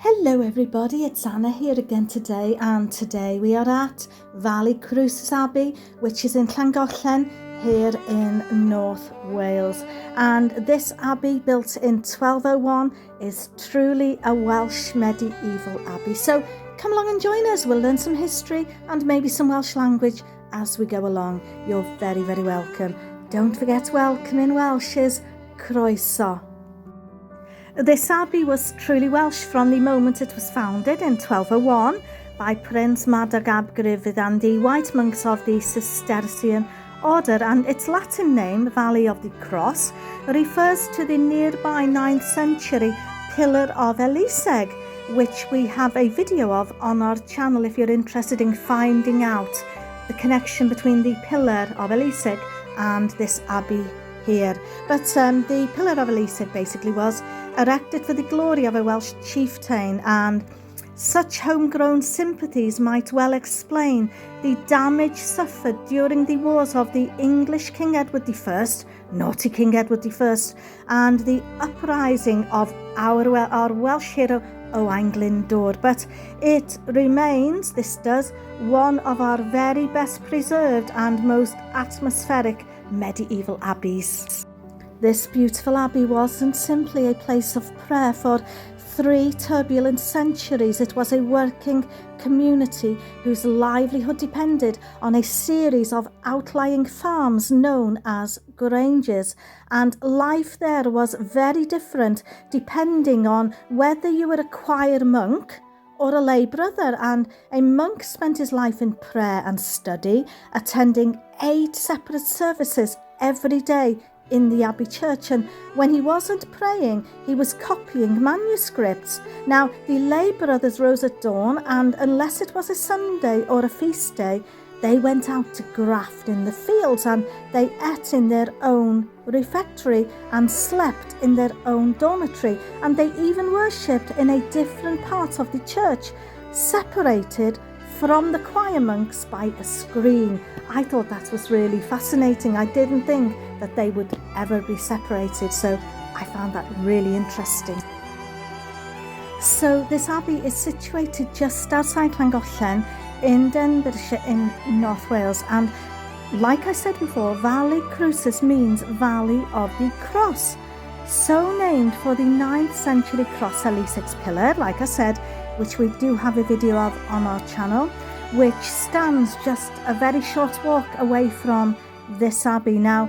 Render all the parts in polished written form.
Hello everybody, it's Anna here again today, and today we are at VALLE CRUCIS Abbey, which is in Llangollen here in North Wales. And this abbey, built in 1201, is truly a Welsh medieval abbey. So come along and join us, we'll learn some history and maybe some Welsh language as we go along. You're very, very welcome. Don't forget to welcome in Welsh is croeso. This abbey was truly Welsh from the moment it was founded in 1201 by Prince Madog Ap Gruffudd and the white monks of the Cistercian order, and its Latin name, Valley of the Cross, refers to the nearby 9th century Pillar of Eliseg, which we have a video of on our channel if you're interested in finding out the connection between the Pillar of Eliseg and this abbey here. But the Pillar of Eliseg basically was erected for the glory of a Welsh chieftain, and such homegrown sympathies might well explain the damage suffered during the wars of the English King Edward I, naughty King Edward I, and the uprising of our Welsh hero Llangollen. But it remains, this does, one of our very best preserved and most atmospheric medieval abbeys. This beautiful abbey wasn't simply a place of prayer. For 3 turbulent centuries it was a working community whose livelihood depended on a series of outlying farms known as granges, and life there was very different depending on whether you were a choir monk or a lay brother. And a monk spent his life in prayer and study, attending 8 separate services every day in the Abbey church, and when he wasn't praying he was copying manuscripts. Now the lay brothers rose at dawn, and unless it was a Sunday or a feast day, they went out to graft in the fields, and they ate in their own refectory and slept in their own dormitory, and they even worshipped in a different part of the church, separated from the choir monks by a screen. I thought that was really fascinating. I didn't think that they would ever be separated, so I found that really interesting. So this abbey is situated just outside Llangollen in Denbighshire in North Wales, and like I said before, VALLE CRUCIS means Valley of the Cross, so named for the 9th century cross Elisegs Pillar, like I said, which we do have a video of on our channel, which stands just a very short walk away from this abbey. Now,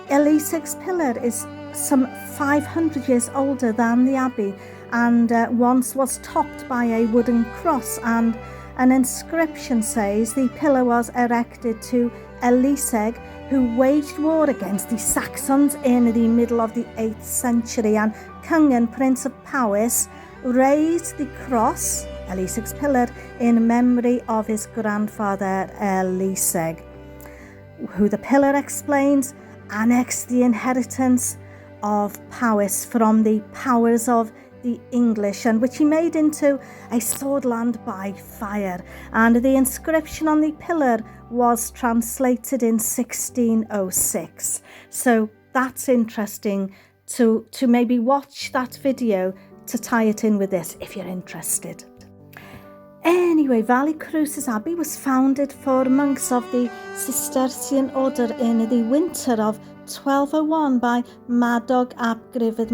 Elisegs Pillar is some 500 years older than the abbey, and once was topped by a wooden cross, and an inscription says the pillar was erected to Eliseg, who waged war against the Saxons in the middle of the 8th century, and Llangollen, Prince of Powys, raised the cross, Elisegs Pillar, in memory of his grandfather Eliseg, who, the pillar explains, annexed the inheritance of Powys from the powers of the English, and which he made into a swordland by fire. And the inscription on the pillar was translated in 1606. So that's interesting to maybe watch that video to tie it in with this if you're interested. Anyway, VALLE CRUCIS Abbey was founded for monks of the Cistercian order in the winter of 1201 by Madog Ap Gruffudd,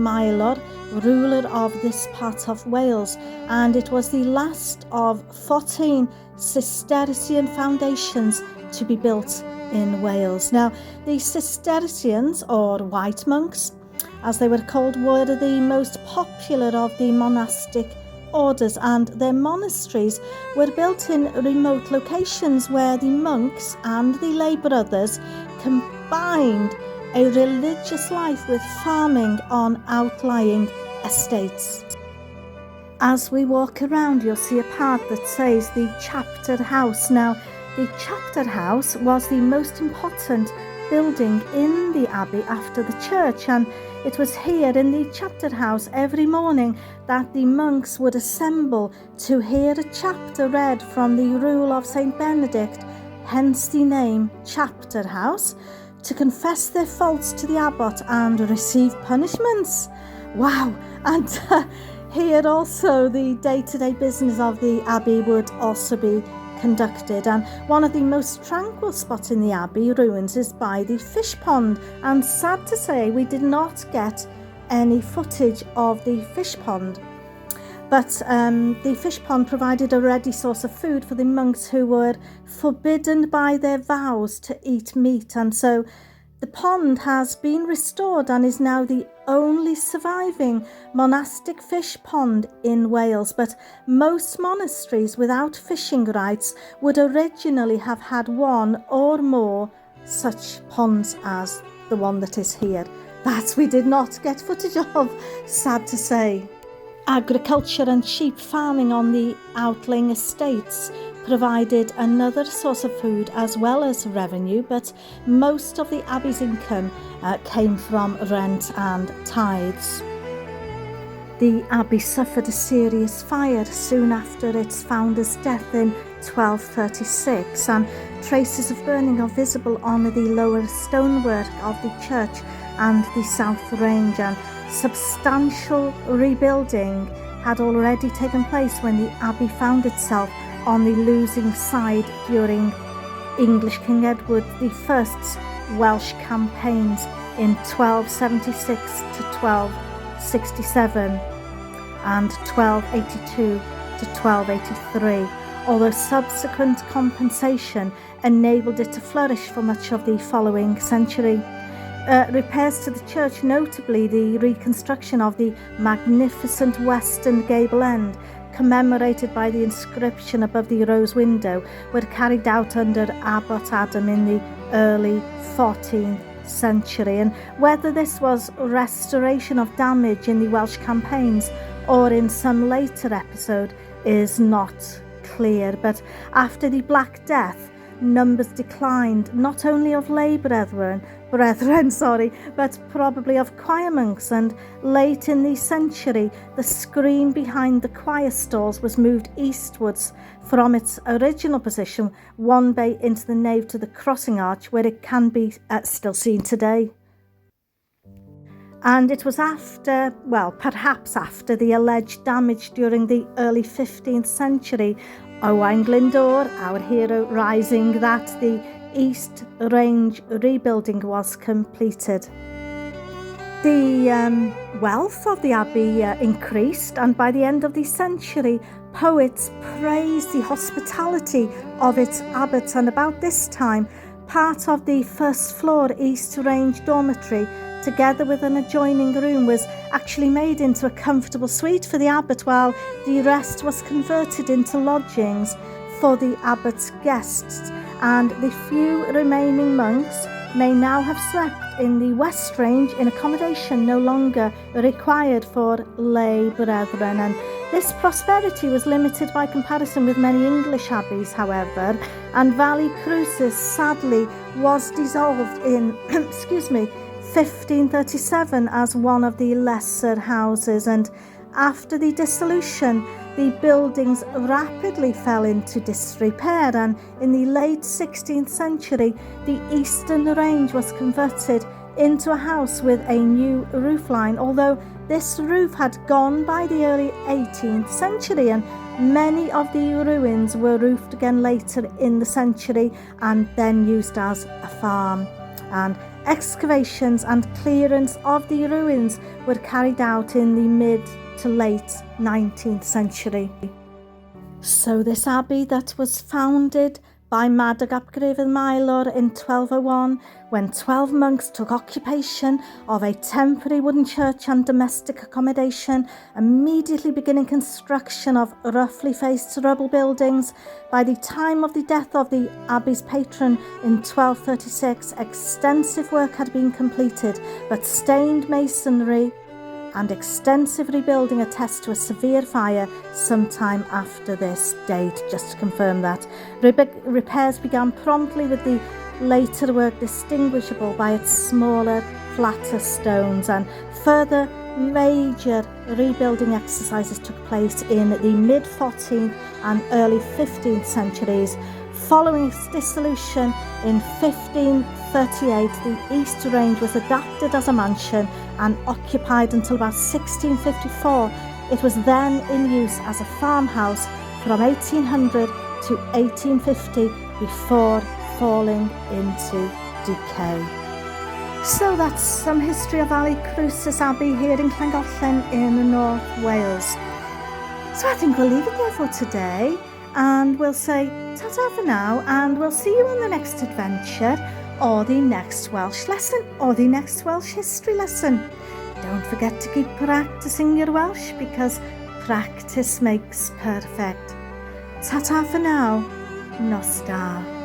ruler of this part of Wales, and it was the last of 14 Cistercian foundations to be built in Wales. Now, the Cistercians, or white monks as they were called, were the most popular of the monastic orders, and their monasteries were built in remote locations where the monks and the lay brothers combined a religious life with farming on outlying estates. As we walk around, you'll see a part that says the chapter house. Now, the chapter house was the most important building in the abbey after the church, and it was here in the chapter house every morning that the monks would assemble to hear a chapter read from the rule of St. Benedict, hence the name chapter house, to confess their faults to the abbot and receive punishments. Wow! And Here also the day-to-day business of the Abbey would also be conducted, and one of the most tranquil spots in the Abbey ruins is by the fish pond, and sad to say we did not get any footage of the fish pond. But the fish pond provided a ready source of food for the monks who were forbidden by their vows to eat meat, and so the pond has been restored and is now the only surviving monastic fish pond in Wales. But most monasteries without fishing rights would originally have had one or more such ponds as the one that is here. That we did not get footage of, sad to say. Agriculture and sheep farming on the outlying estates provided another source of food as well as revenue, but most of the Abbey's income came from rent and tithes. The Abbey suffered a serious fire soon after its founder's death in 1236, and traces of burning are visible on the lower stonework of the church and the south range, and substantial rebuilding had already taken place when the Abbey found itself on the losing side during English King Edward I's Welsh campaigns in 1276 to 1267 and 1282 to 1283, although subsequent compensation enabled it to flourish for much of the following century. Repairs to the church, notably the reconstruction of the magnificent western gable end, commemorated by the inscription above the rose window, were carried out under Abbot Adam in the early 14th century, and whether this was restoration of damage in the Welsh campaigns or in some later episode is not clear. But after the Black Death, numbers declined, not only of lay brethren, but probably of choir monks, and late in the century the screen behind the choir stalls was moved eastwards from its original position one bay into the nave to the crossing arch, where it can be still seen today. And it was perhaps after the alleged damage during the early 15th century, Owain Glyndwr, our hero rising, that the East Range rebuilding was completed. The wealth of the Abbey increased, and by the end of the century, poets praised the hospitality of its abbots, and about this time, part of the first floor East Range dormitory, together with an adjoining room, was actually made into a comfortable suite for the abbot, while the rest was converted into lodgings for the abbot's guests, and the few remaining monks may now have slept in the West Range in accommodation no longer required for lay brethren. And this prosperity was limited by comparison with many English abbeys, however, and VALLE CRUCIS sadly was dissolved in 1537 as one of the lesser houses, and after the dissolution the buildings rapidly fell into disrepair, and in the late 16th century the Eastern Range was converted into a house with a new roofline, although this roof had gone by the early 18th century, and many of the ruins were roofed again later in the century and then used as a farm. And excavations and clearance of the ruins were carried out in the mid to late 19th century. So this abbey that was founded by Madag ap Grefydd Maelor in 1201, when 12 monks took occupation of a temporary wooden church and domestic accommodation, immediately beginning construction of roughly faced rubble buildings. By the time of the death of the abbey's patron in 1236, extensive work had been completed, but stained masonry and extensive rebuilding attest to a severe fire sometime after this date. Just to confirm that, repairs began promptly, with the later work distinguishable by its smaller, flatter stones, and further major rebuilding exercises took place in the mid-14th and early 15th centuries. Following its dissolution in 1538, the East Range was adapted as a mansion and occupied until about 1654, It was then in use as a farmhouse from 1800 to 1850 before falling into decay. So that's some history of VALLE CRUCIS Abbey here in Llangollen in North Wales. So I think we'll leave it there for today, and we'll say ta-ta for now, and we'll see you on the next adventure, or the next Welsh lesson, or the next Welsh history lesson. Don't forget to keep practicing your Welsh, because practice makes perfect. Ta-ta for now. Nos da.